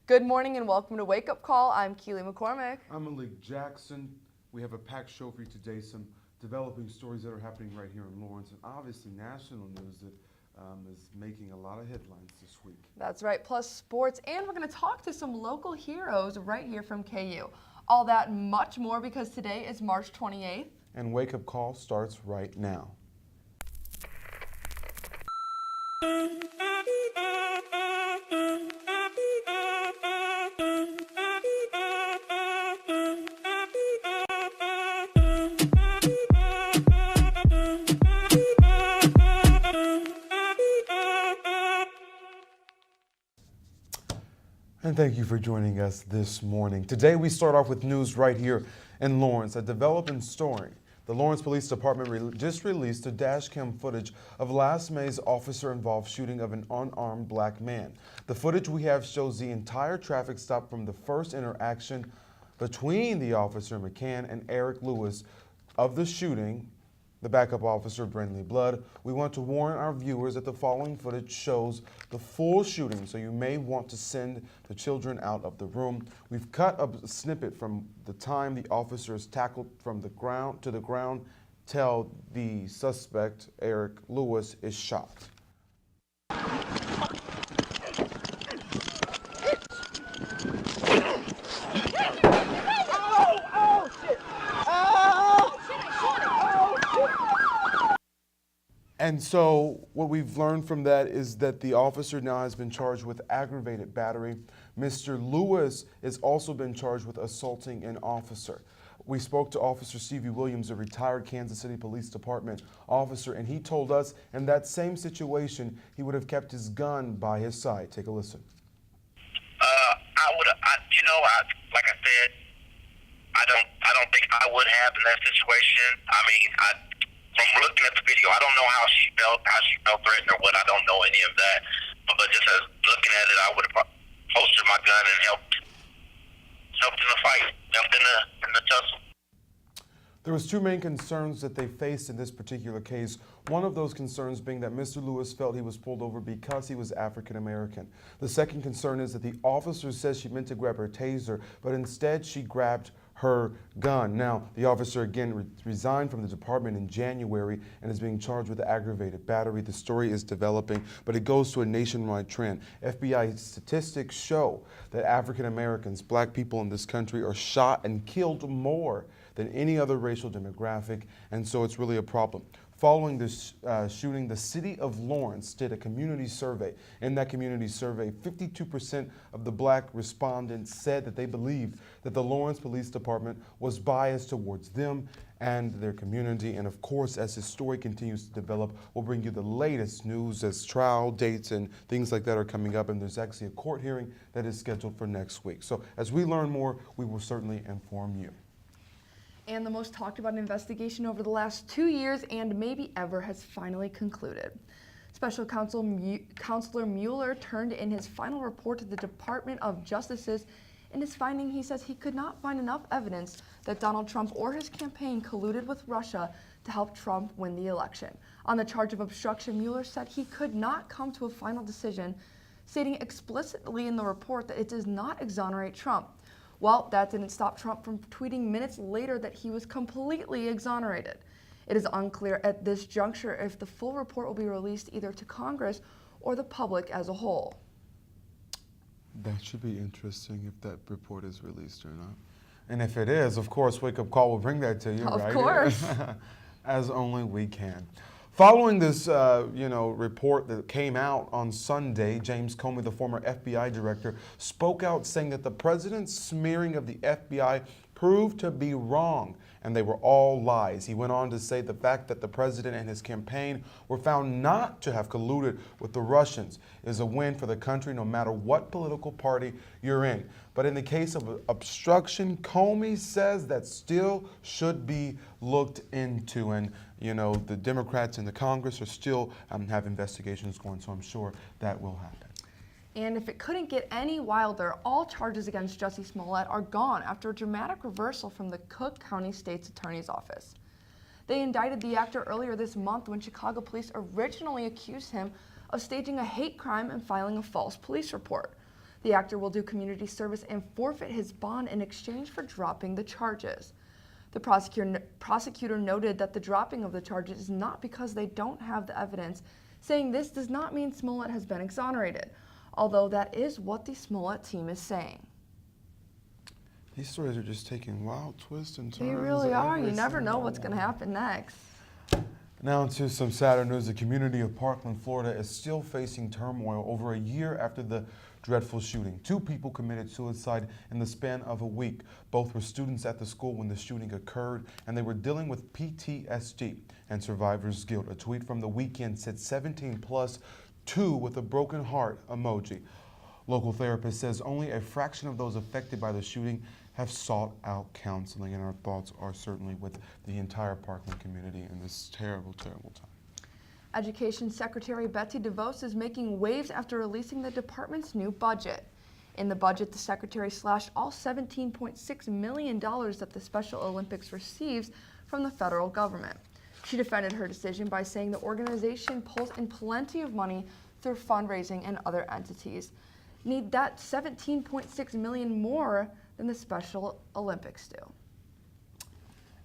Good morning and welcome to Wake Up Call. I'm Keely McCormick. I'm Malik Jackson. We have a packed show for you today, some developing stories that are happening right here in Lawrence, and obviously national news that is making a lot of headlines this week. That's right, plus sports, and we're going to talk to some local heroes right here from KU. All that and much more because today is March 28th. And Wake Up Call starts right now. And thank you for joining us this morning. Today we start off with news right here in Lawrence, a developing story. The Lawrence Police Department just released a dash cam footage of last May's officer-involved shooting of an unarmed black man. The footage we have shows the entire traffic stop from the first interaction between the officer McCann and Eric Lewis of the shooting, the backup officer Brindley Blood. We want to warn our viewers that the following footage shows the full shooting, so you may want to send the children out of the room. We've cut a snippet from the time the officer is tackled from the ground to the ground till the suspect, Eric Lewis, is shot. And so what we've learned from that is that the officer now has been charged with aggravated battery. Mr. Lewis has also been charged with assaulting an officer. We spoke to Officer Stevie Williams, a retired Kansas City Police Department officer, and he told us in that same situation he would have kept his gun by his side. Take a listen. Like I said, I don't think I would have in that situation. I mean, from looking at the video, I don't know how she felt threatened or what. I don't know any of that. But just as looking at it, I would have holstered my gun and helped in the fight, helped in the tussle. There was two main concerns that they faced in this particular case. One of those concerns being that Mr. Lewis felt he was pulled over because he was African American. The second concern is that the officer says she meant to grab her taser, but instead she grabbed her gun. Now, the officer again resigned from the department in January and is being charged with aggravated battery. The story is developing, but it goes to a nationwide trend. FBI statistics show that African Americans, black people in this country, are shot and killed more than any other racial demographic, and so it's really a problem. Following this shooting, the city of Lawrence did a community survey. In that community survey, 52% of the black respondents said that they believed that the Lawrence Police Department was biased towards them and their community. And of course, as this story continues to develop, we'll bring you the latest news as trial dates and things like that are coming up. And there's actually a court hearing that is scheduled for next week. So as we learn more, we will certainly inform you. And the most talked about investigation over the last 2 years and maybe ever has finally concluded. Special Counselor Mueller turned in his final report to the Department of Justice. In his finding, he says he could not find enough evidence that Donald Trump or his campaign colluded with Russia to help Trump win the election. On the charge of obstruction, Mueller said he could not come to a final decision, stating explicitly in the report that it does not exonerate Trump. Well, that didn't stop Trump from tweeting minutes later that he was completely exonerated. It is unclear at this juncture if the full report will be released either to Congress or the public as a whole. That should be interesting if that report is released or not. And if it is, of course, Wake Up Call will bring that to you, right? Of course. As only we can. Following this, report that came out on Sunday, James Comey, the former FBI director, spoke out saying that the president's smearing of the FBI proved to be wrong, and they were all lies. He went on to say the fact that the president and his campaign were found not to have colluded with the Russians is a win for the country, no matter what political party you're in. But in the case of obstruction, Comey says that still should be looked into, and the Democrats in the Congress are still have investigations going, so I'm sure that will happen. And if it couldn't get any wilder, all charges against Jussie Smollett are gone after a dramatic reversal from the Cook County State's Attorney's Office. They indicted the actor earlier this month when Chicago police originally accused him of staging a hate crime and filing a false police report. The actor will do community service and forfeit his bond in exchange for dropping the charges. The prosecutor noted that the dropping of the charges is not because they don't have the evidence, saying this does not mean Smollett has been exonerated, although that is what the Smollett team is saying. These stories are just taking wild twists and turns. They really are. You every never know single what's going to one. happen next. Now to some sadder news. The community of Parkland, Florida is still facing turmoil over a year after the dreadful shooting. 2 people committed suicide in the span of a week. Both were students at the school when the shooting occurred, and they were dealing with PTSD and survivor's guilt. A tweet from the weekend said 17 plus 2 with a broken heart emoji. Local therapist says only a fraction of those affected by the shooting have sought out counseling, and our thoughts are certainly with the entire Parkland community in this terrible, terrible time. Education Secretary Betsy DeVos is making waves after releasing the department's new budget. In the budget, the secretary slashed all $17.6 million that the Special Olympics receives from the federal government. She defended her decision by saying the organization pulls in plenty of money through fundraising and other entities. Need that $17.6 million more than the Special Olympics do.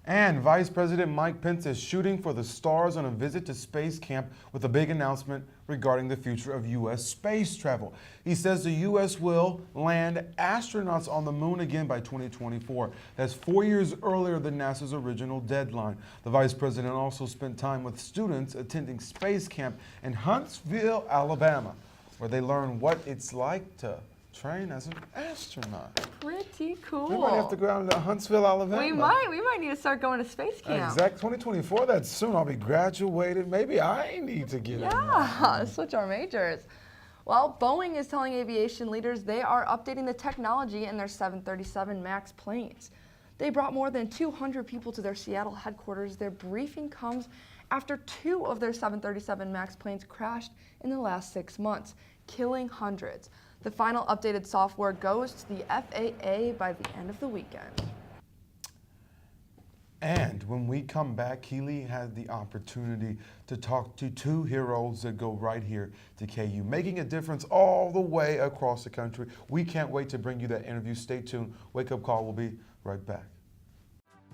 And Vice President Mike Pence is shooting for the stars on a visit to space camp with a big announcement regarding the future of U.S. space travel. He says the U.S. will land astronauts on the moon again by 2024. That's 4 years earlier than NASA's original deadline. The Vice President also spent time with students attending space camp in Huntsville, Alabama, where they learn what it's like to train as an astronaut. Pretty cool. We might have to go out to Huntsville, Alabama. We might need to start going to space camp. Exact 2024, that's soon. I'll be graduated. Maybe I need to get in. Yeah, switch our majors. Well, Boeing is telling aviation leaders they are updating the technology in their 737 MAX planes. They brought more than 200 people to their Seattle headquarters. Their briefing comes after 2 of their 737 MAX planes crashed in the last 6 months, killing hundreds. The final updated software goes to the FAA by the end of the weekend. And when we come back, Keely had the opportunity to talk to 2 heroes that go right here to KU, making a difference all the way across the country. We can't wait to bring you that interview. Stay tuned. Wake Up Call will be right back.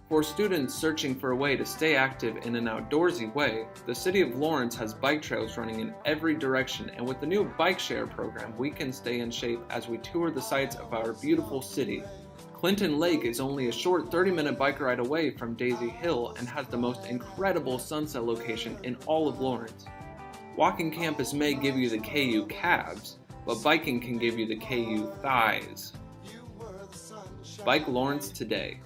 For students searching for a way to stay active in an outdoorsy way, the City of Lawrence has bike trails running in every direction, and with the new bike share program, we can stay in shape as we tour the sights of our beautiful city. Clinton Lake is only a short 30-minute bike ride away from Daisy Hill and has the most incredible sunset location in all of Lawrence. Walking campus may give you the KU calves, but biking can give you the KU thighs. Bike Lawrence today.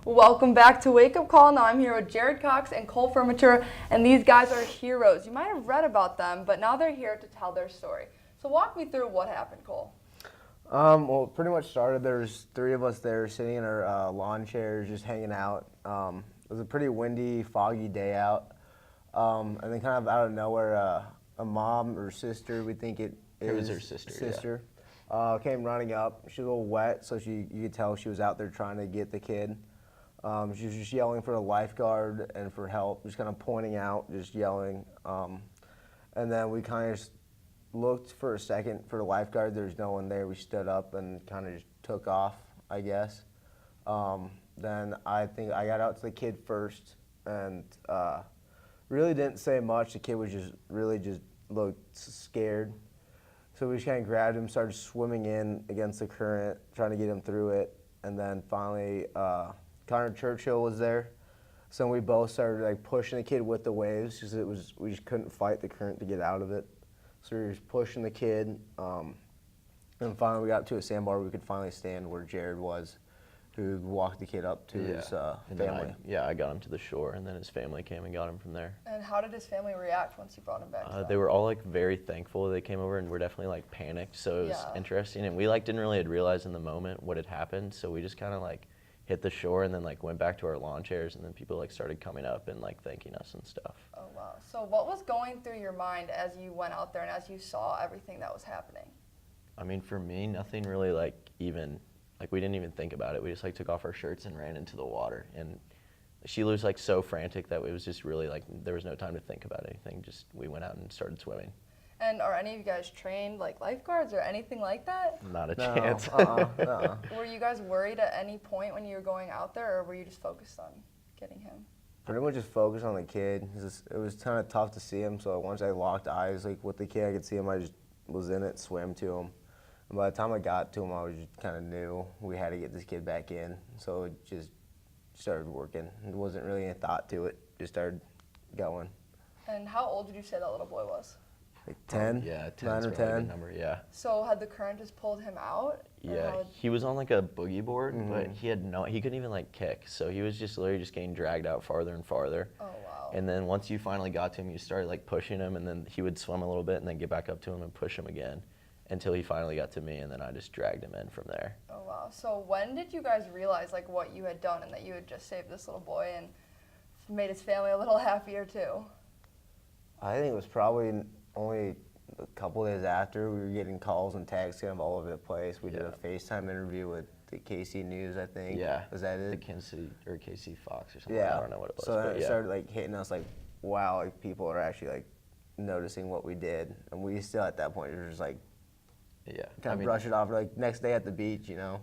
Welcome back to Wake Up Call. Now I'm here with Jared Cox and Cole Firmature, and these guys are heroes. You might have read about them, but now they're here to tell their story. So walk me through what happened, Cole. Well, pretty much started, there's 3 of us there sitting in our lawn chairs just hanging out. It was a pretty windy, foggy day out. And then kind of out of nowhere, a mom or sister, we think it was her sister, came running up. She was a little wet, so you could tell she was out there trying to get the kid. She was just yelling for the lifeguard and for help, just kind of pointing out, just yelling. And then we kind of just looked for a second for the lifeguard. There was no one there. We stood up and kind of just took off, I guess. Then I think I got out to the kid first and really didn't say much. The kid was just really just looked scared. So we just kind of grabbed him, started swimming in against the current, trying to get him through it. And then finally, Connor Churchill was there. So we both started like pushing the kid with the waves because we just couldn't fight the current to get out of it. So we were just pushing the kid. And finally we got to a sandbar where we could finally stand where Jared was. who walked the kid up to his And then family. I got him to the shore, and then his family came and got him from there. And how did his family react once you brought him back? They were all like very thankful they came over, and we're definitely like panicked, so it was Yeah. interesting. And we like didn't really realize in the moment what had happened, so we just kind of like hit the shore and then like went back to our lawn chairs, and then people like started coming up and like thanking us and stuff. Oh, wow. So what was going through your mind as you went out there and as you saw everything that was happening? I mean, for me, nothing really like even, like we didn't even think about it. We just like took off our shirts and ran into the water. And Sheila was like so frantic that it was just really like, there was no time to think about anything. Just, we went out and started swimming. And are any of you guys trained like lifeguards or anything like that? Not a No, chance. Were you guys worried at any point when you were going out there, or were you just focused on getting him? Pretty much just focused on the kid. It was kind of tough to see him, so once I locked eyes like with the kid, I could see him. I just was in it, swam to him. And by the time I got to him, I was just kind of knew we had to get this kid back in. So it just started working. There wasn't really any thought to it. Just started going. And how old did you say that little boy was? Like 10? Yeah, 10's 9 or a really 10. good number, yeah. So had the current just pulled him out? Or Yeah, how- he was on like a boogie board, but Mm-hmm. he couldn't even like kick. So he was just literally just getting dragged out farther and farther. Oh, wow. And then once you finally got to him, you started like pushing him, and then he would swim a little bit and then get back up to him and push him again until he finally got to me, and then I just dragged him in from there. Oh, wow. So when did you guys realize like what you had done and that you had just saved this little boy and made his family a little happier too? I think it was probably only a couple days after. We were getting calls and texts kind of all over the place. We did a FaceTime interview with the KC News, I think. Yeah. Was that The it? Kansas City or KC Fox or something. Yeah. I don't know what it was. So then but it yeah. started like hitting us like, wow, like people are actually like noticing what we did. And we still at that point were just like Yeah. kind of brush it off like next day at the beach, you know?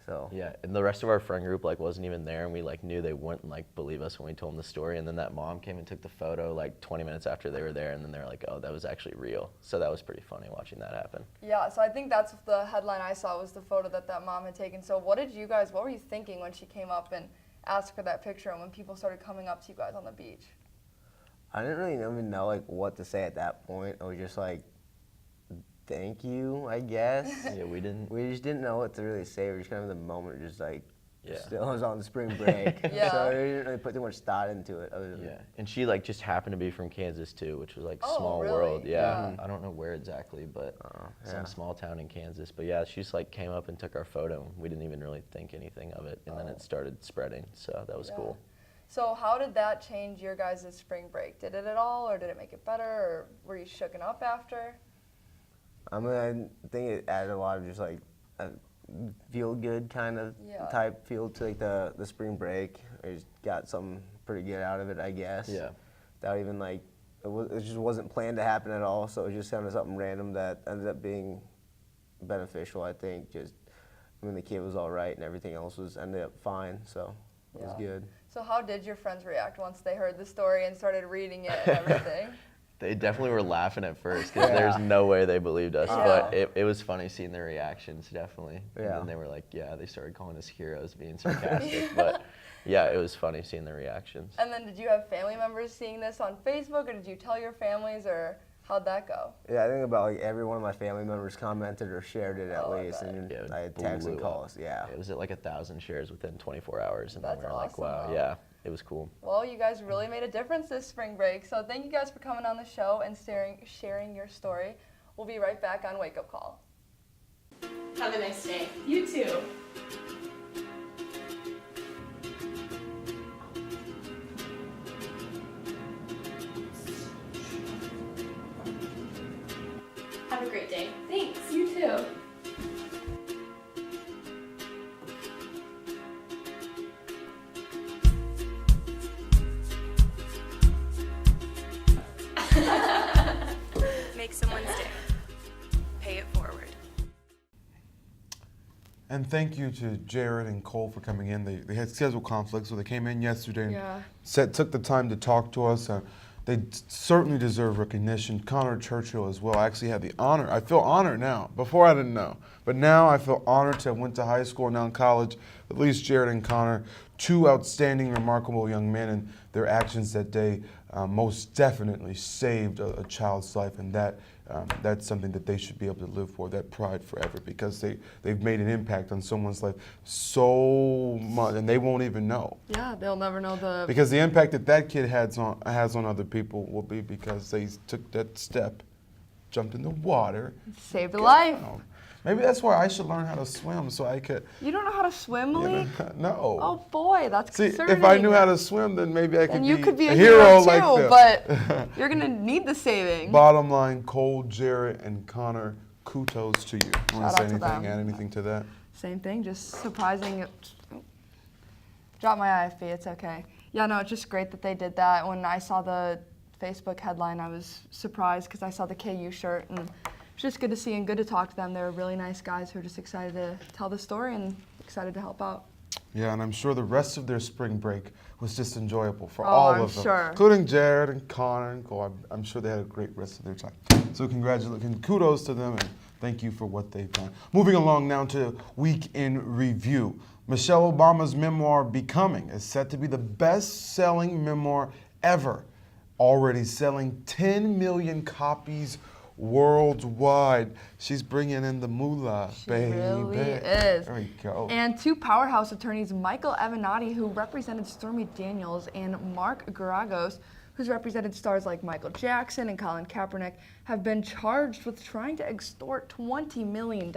So Yeah, and the rest of our friend group like wasn't even there, and we like knew they wouldn't like believe us when we told them the story. And then that mom came and took the photo like 20 minutes after they were there, and then they're like, "Oh, that was actually real." So that was pretty funny watching that happen. Yeah, so I think that's the headline I saw was the photo that mom had taken. So what were you thinking when she came up and asked for that picture and when people started coming up to you guys on the beach? I didn't really even know like what to say at that point. I was just like, thank you, I guess. Yeah, we didn't. We just didn't know what to really say. We were just kind of in the moment, just like, Yeah. still was on spring break. Yeah. So we didn't really put too much thought into it. Other than Yeah, and she like just happened to be from Kansas too, which was like Oh, small really? world. Yeah, Yeah. I don't know where exactly, but yeah. some small town in Kansas. But yeah, she just like came up and took our photo. We didn't even really think anything of it, and then it started spreading. So that was Yeah. cool. So how did that change your guys' spring break? Did it at all, or did it make it better, or were you shooken up after? I mean, I think it added a lot of just like a feel good kind of Yeah. type feel to like the spring break. I just got something pretty good out of it, I guess. Yeah. Without even like, it just wasn't planned to happen at all. So it was just kind of something random that ended up being beneficial, I think. Just, I mean, the kid was all right and everything else ended up fine. So it was Yeah. good. So how did your friends react once they heard the story and started reading it and everything? They definitely were laughing at first because Yeah. there's no way they believed us, Yeah. but it was funny seeing their reactions, definitely. And Yeah. then they were like, yeah, they started calling us heroes, being sarcastic. But yeah, it was funny seeing their reactions. And then did you have family members seeing this on Facebook, or did you tell your families, or how'd that go? Yeah, I think about like every one of my family members commented or shared it at Oh, I least, bet. and Yeah, it I had texts and blew up. calls. Yeah. It was at like 1,000 shares within 24 hours, and That's then we were like, awesome, wow, though. yeah, it was cool. Well, you guys really made a difference this spring break. So thank you guys for coming on the show and sharing your story. We'll be right back on Wake Up Call. Have a nice day. You too. Have a great day. Thanks. You too. Make someone's day. Pay it forward. And thank you to Jared and Cole for coming in. They had schedule conflicts, so they came in yesterday and Yeah. took the time to talk to us. They certainly deserve recognition. Connor Churchill as well. I actually had the honor. I feel honored now. Before I didn't know. But now I feel honored to have went to high school and now in college. At least Jared and Connor, two outstanding, remarkable young men, and their actions that day most definitely saved a child's life, and that that's something that they should be able to live for, that pride forever, because they've made an impact on someone's life so much, and they won't even know. Yeah, they'll never know the. Because the impact that kid has on other people will be because they took that step, jumped in the water. Saved a life. Maybe that's why I should learn how to swim so I could. You don't know how to swim, Malik? No. Oh boy, that's See, concerning. if I knew how to swim, then maybe I could and you could be a hero too, like them. but you're gonna need the saving. Bottom line, Cole, Jarrett, and Connor, kudos to you. Want to say out to anything? them. Add anything to that? Same thing, just surprising. Drop my IFB, it's okay. Yeah, no, it's just great that they did that. When I saw the Facebook headline, I was surprised because I saw the KU shirt, and it's just good to see and good to talk to them. They're really nice guys who are just excited to tell the story and excited to help out. Yeah, and I'm sure the rest of their spring break was just enjoyable for all I'm of them, sure. including Jared and Connor and Cole. I'm sure they had a great rest of their time. So congratulations, kudos to them, and thank you for what they've done. Moving along now to Week in Review. Michelle Obama's memoir, Becoming, is set to be the best-selling memoir ever, already selling 10 million copies worldwide. She's bringing in the moolah, baby. She really is. There we go. And two powerhouse attorneys, Michael Avenatti, who represented Stormy Daniels, and Mark Garagos, who's represented stars like Michael Jackson and Colin Kaepernick, have been charged with trying to extort $20 million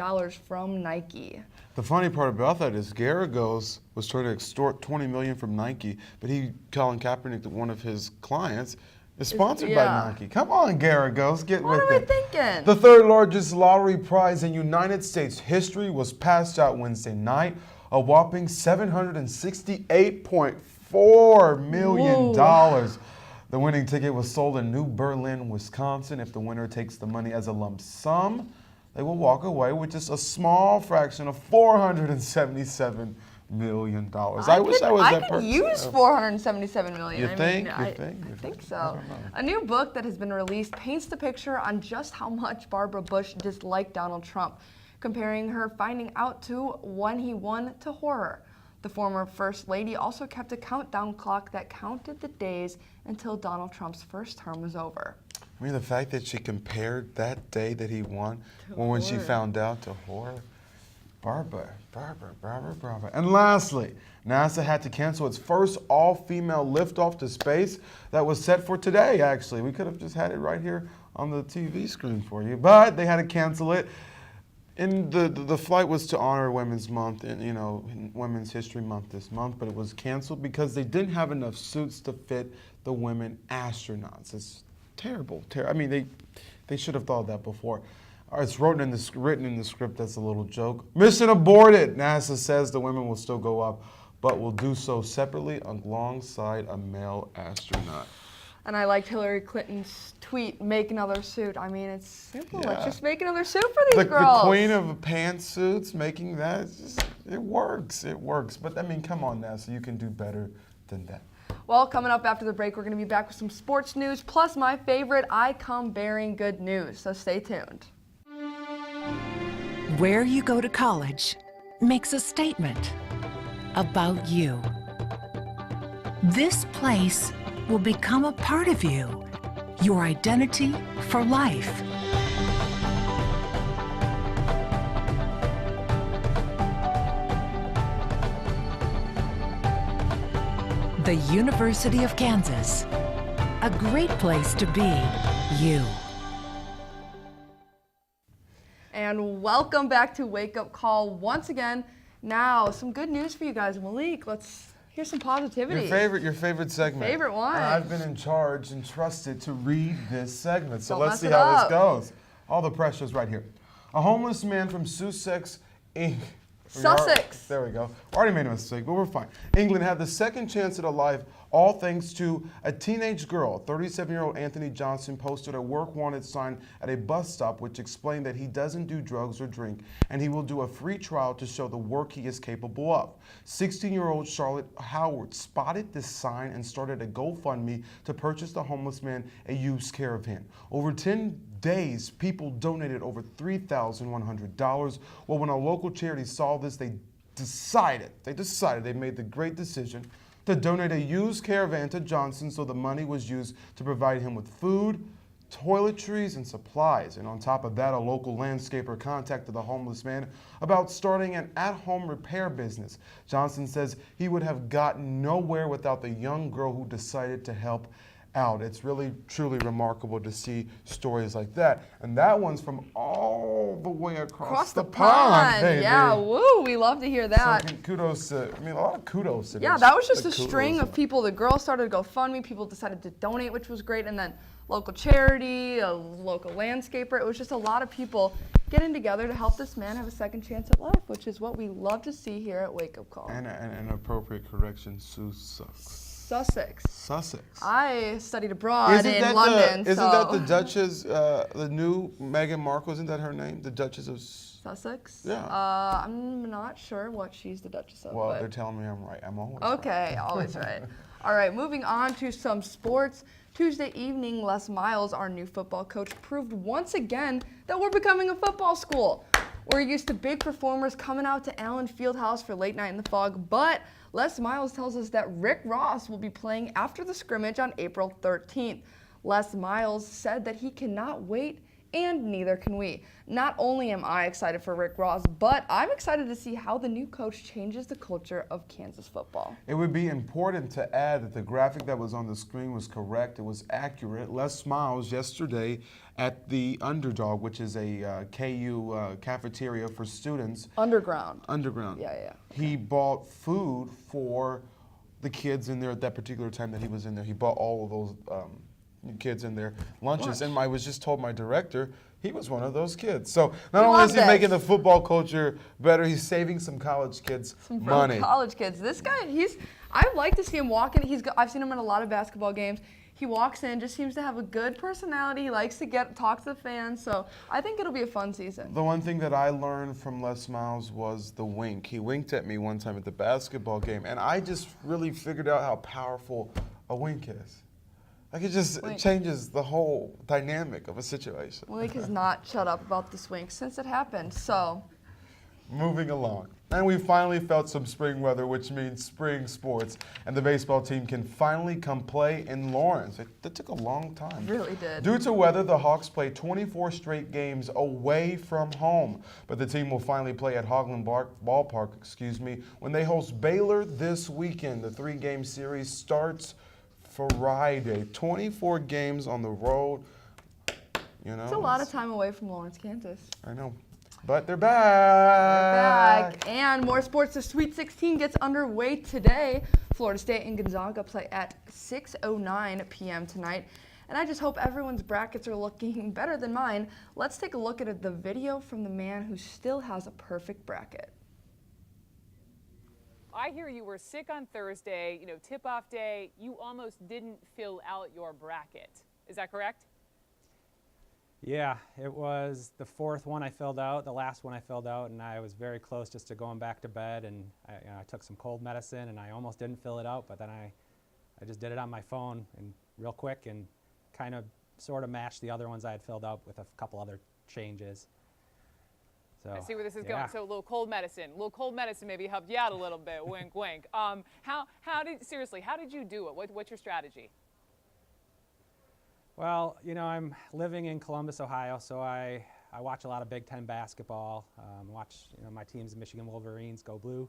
from Nike. The funny part about that is Garagos was trying to extort $20 million from Nike, but Colin Kaepernick, one of his clients, is sponsored by Nike. Come on, Garagos, get with it. What are we thinking? The third largest lottery prize in United States history was passed out Wednesday night, a whopping $768.4 million. Whoa. The winning ticket was sold in New Berlin, Wisconsin. If the winner takes the money as a lump sum, they will walk away with just a small fraction of $477 million. I wish I was that person. I could use $477 million. You think? I think so. A new book that has been released paints the picture on just how much Barbara Bush disliked Donald Trump, comparing her finding out to when he won to horror. The former First Lady also kept a countdown clock that counted the days until Donald Trump's first term was over. I mean, the fact that she compared that day that he won when she found out to horror. Barbara. And lastly, NASA had to cancel its first all-female liftoff to space that was set for today, actually. We could have just had it right here on the TV screen for you, but they had to cancel it. And the flight was to honor Women's Month and, Women's History Month this month, but it was canceled because they didn't have enough suits to fit the women astronauts. It's terrible. I mean, they should have thought of that before. It's written in the script. That's a little joke. Mission aborted. NASA says the women will still go up, but will do so separately alongside a male astronaut. And I liked Hillary Clinton's tweet, make another suit. I mean, it's simple. Yeah. Let's just make another suit for these girls. The queen of pantsuits making that, it works. But, I mean, come on, NASA. You can do better than that. Well, coming up after the break, we're going to be back with some sports news, plus my favorite, I come bearing good news. So stay tuned. Where you go to college makes a statement about you. This place will become a part of you, your identity for life. The University of Kansas, a great place to be you. And welcome back to Wake Up Call once again. Now, some good news for you guys. Malik, let's hear some positivity. Your favorite segment. Favorite one. And I've been in charge and trusted to read this segment. So Don't let's mess see it how this up. goes. All the pressure's right here. A homeless man from Sussex, Sussex. There we go. Already made a mistake, but we're fine. England had the second chance at a life, all thanks to a teenage girl. 37-year-old Anthony Johnson posted a work wanted sign at a bus stop which explained that he doesn't do drugs or drink, and he will do a free trial to show the work he is capable of. 16-year-old Charlotte Howard spotted this sign and started a GoFundMe to purchase the homeless man a used caravan. Over 10 days, people donated over $3,100. Well, when a local charity saw this, they made the great decision to donate a used caravan to Johnson, so the money was used to provide him with food, toiletries, and supplies. And on top of that, a local landscaper contacted the homeless man about starting an at-home repair business. Johnson says he would have gotten nowhere without the young girl who decided to help out. It's really, truly remarkable to see stories like that. And that one's from all the way across the pond. Baby. Yeah, woo, we love to hear that. So kudos to, a lot of kudos to Yeah, this. that was just The a string kudos. of people. The girls started to GoFundMe, people decided to donate, which was great, and then local charity, a local landscaper. It was just a lot of people getting together to help this man have a second chance at life, which is what we love to see here at Wake Up Call. And an appropriate correction, Sussex. Sussex. I studied abroad Isn't in that London. isn't so. that the Duchess, the new Meghan Markle? Isn't that her name? The Duchess of Sussex? Yeah. I'm not sure what she's the Duchess of. Well, but they're telling me I'm right. I'm always okay, always right. All right, moving on to some sports. Tuesday evening, Les Miles, our new football coach, proved once again that we're becoming a football school. We're used to big performers coming out to Allen Fieldhouse for late night in the fog, but Les Miles tells us that Rick Ross will be playing after the scrimmage on April 13th. Les Miles said that he cannot wait, and neither can we. Not only am I excited for Rick Ross, but I'm excited to see how the new coach changes the culture of Kansas football. It would be important to add that the graphic that was on the screen was correct. It was accurate. Les Miles yesterday at the Underdog, which is a KU cafeteria for students. Underground. Yeah. He bought food for the kids in there at that particular time that he was in there. He bought all of those kids in their lunches. And I was just told my director, he was one of those kids. So not only is he making the football culture better, he's saving some college kids money. College kids. This guy, I like to see him walking. I've seen him in a lot of basketball games. He walks in, just seems to have a good personality. He likes to talk to the fans. So I think it'll be a fun season. The one thing that I learned from Les Miles was the wink. He winked at me one time at the basketball game, and I just really figured out how powerful a wink is. Like it just changes the whole dynamic of a situation. Wink has not shut up about this wink since it happened, so. Moving along. And we finally felt some spring weather, which means spring sports. And the baseball team can finally come play in Lawrence. That took a long time. It really did. Due to weather, the Hawks play 24 straight games away from home. But the team will finally play at Hoagland Ballpark, when they host Baylor this weekend. The 3-game series starts Friday. 24 games on the road. It's a lot of time away from Lawrence, Kansas. I know. But they're back. And more sports. The Sweet 16 gets underway today. Florida State and Gonzaga play at 6:09 p.m. tonight. And I just hope everyone's brackets are looking better than mine. Let's take a look at the video from the man who still has a perfect bracket. I hear you were sick on Thursday, tip-off day. You almost didn't fill out your bracket. Is that correct? Yeah, it was the fourth one I filled out, the last one I filled out, and I was very close just to going back to bed, and I took some cold medicine, and I almost didn't fill it out, but then I just did it on my phone and real quick and kind of sort of matched the other ones I had filled out with a couple other changes. So, I see where this is going. So a little cold medicine maybe helped you out a little bit. Wink, wink. How did you do it? What's your strategy? Well, I'm living in Columbus, Ohio, so I watch a lot of Big Ten basketball. Watch my team's Michigan Wolverines, go blue.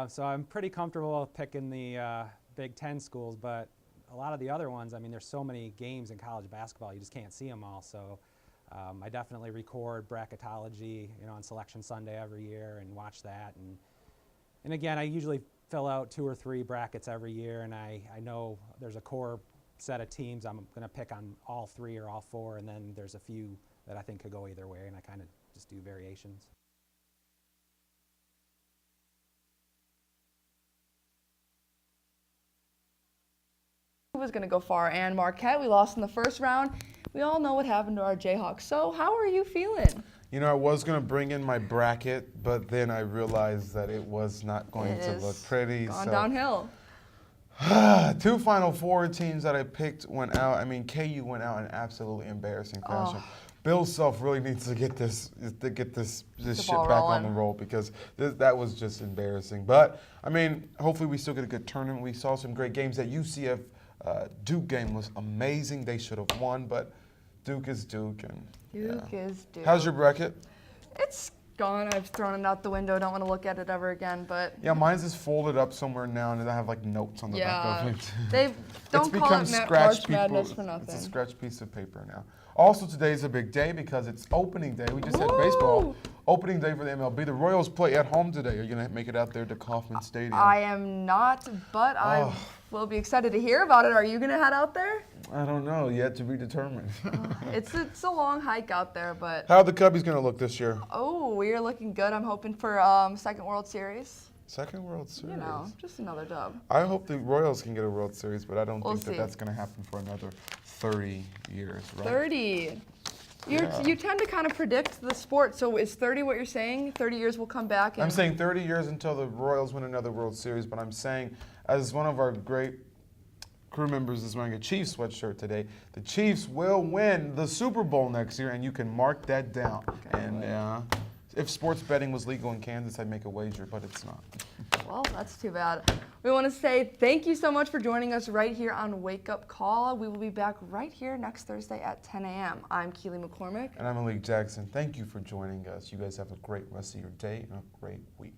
So I'm pretty comfortable picking the Big Ten schools, but a lot of the other ones, there's so many games in college basketball, you just can't see them all. So I definitely record bracketology, on Selection Sunday every year and watch that. And again, I usually fill out 2 or 3 brackets every year, and I know there's a core set of teams I'm going to pick on all 3 or all 4, and then there's a few that I think could go either way, and I kind of just do variations. Who was going to go far? And Marquette, we lost in the first round. We all know what happened to our Jayhawks. So how are you feeling? I was going to bring in my bracket, but then I realized that it was not going to look pretty. Gone downhill. 2 Final Four teams that I picked went out. KU went out in absolutely embarrassing fashion. Bill Self really needs to get this shit back on the roll, because that was just embarrassing. But hopefully we still get a good tournament. We saw some great games. That UCF Duke game was amazing. They should have won, but Duke is Duke. And Duke is Duke. How's your bracket? It's gone. I've thrown it out the window. Don't want to look at it ever again. But Yeah, mine's just folded up somewhere now, and I have like notes on the back of it. They don't It's call become it scratch March Madness people. for nothing. It's a scratch piece of paper now. Also, today's a big day because it's opening day. We just had baseball. Opening day for the MLB. The Royals play at home today. Are you going to make it out there to Kauffman Stadium? I am not, but I will be excited to hear about it. Are you going to head out there? I don't know. Yet to be determined. It's a long hike out there, but How are the Cubbies going to look this year? we are looking good. I'm hoping for second World Series. Second World Series. You know, just another dub. I hope the Royals can get a World Series, but I don't We'll think see. that's going to happen for another 30 years, right? 30. You tend to kind of predict the sport. So is 30 what you're saying? 30 years will come back. And I'm saying 30 years until the Royals win another World Series, but I'm saying, as one of our great crew members is wearing a Chiefs sweatshirt today, the Chiefs will win the Super Bowl next year, and you can mark that down. And if sports betting was legal in Kansas, I'd make a wager, but it's not. Well, that's too bad. We want to say thank you so much for joining us right here on Wake Up Call. We will be back right here next Thursday at 10 a.m. I'm Keely McCormick. And I'm Malik Jackson. Thank you for joining us. You guys have a great rest of your day and a great week.